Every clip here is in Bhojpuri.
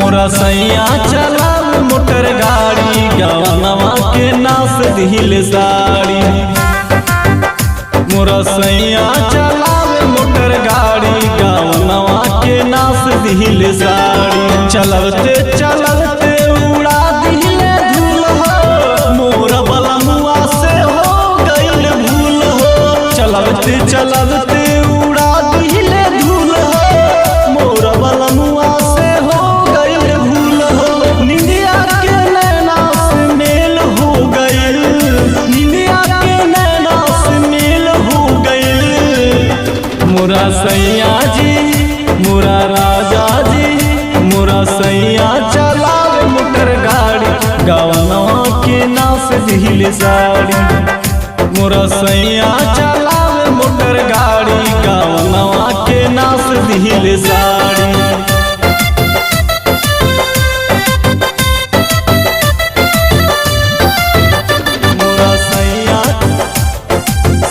मोरा सैया चलाव मोटर गाड़ी गवनवा के नास दिल साड़ी। मोरा सैया चलाव मोटर गाड़ी गवनवा के नास दिल साड़ी। चलते चलते उड़ा दिले धूल हो मोरा बलमुआ से हो गइल भूल हो। चलते चलते उड़ा दिले धूल हो मोरा बलमुआ से हो गइल भूल हो। निंदिया के नैना से मेल हो गइल, निंदिया के नैना से मेल हो गइल। मोरा सैया जी मोरा राजा जी मोरा सैया चलावे मोटर गाड़ी गवनवा के नास दिल साड़ी। मोरा सैया चलावे मोटर गाड़ी गवनवा के नास दिल साड़ी। मोरा सैया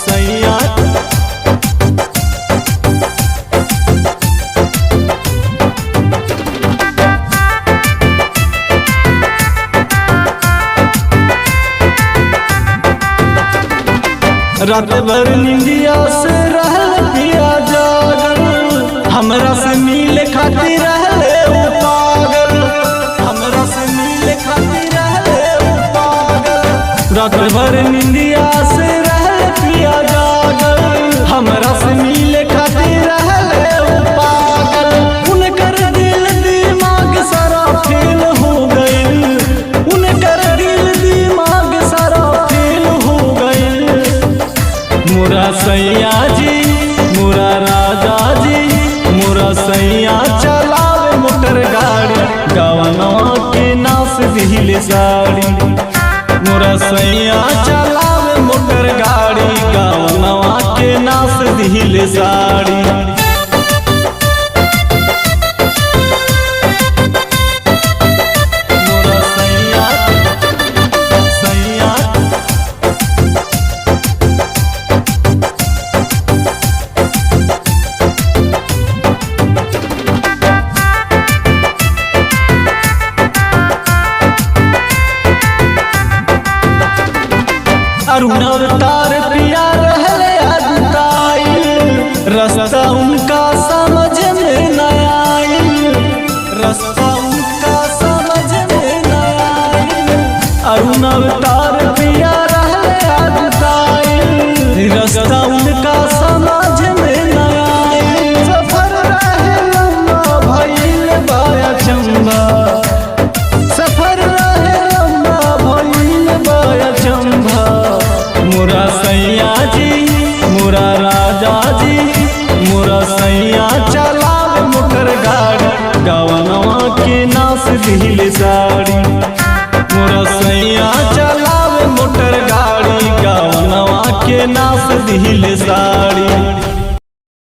सैया रात भर निंदिया से रहल पिया जागल, हमरा से मिले खातिर रहले वो पागल, हमरा से मिले खातिर रहले वो पागल। रात भर निंदिया से रहल पिया जागल, हमरा से मिले खातिर रहले वो पागल। उनकर दिल दिमाग सारा फेल हो गइल, उनकर दिल दिमाग सारा फेल हो गइल। मोरा सैया जी मोरा राजा जी मोरा सैया चलावे मोटर गाड़ी गवनवा के नास दिल साड़ी। मोरा सैया चलावे मोटर गाड़ी गवनवा के नास दिल साड़ी। अरुणावतार पिया रहले अगुताइल, रास्ता उनका समझ में न आइल, रास्ता उनका समझ में न आइल। अरुणावतार पिया रहले अगुताइल, रास्ता उनका समझ में न आइल। सफर रहे लम्बा भइल बाया चंबा, सफर रहे लम्बा भइल बाया चंबा। मोरा सैया जी मोरा राजा जी मोरा सैया चलावे मोटर गाड़ी गवनवा के नास दिल साड़ी। मोरा सैया चलावे मोटर गाड़ी गवनवा के नास दिल साड़ी।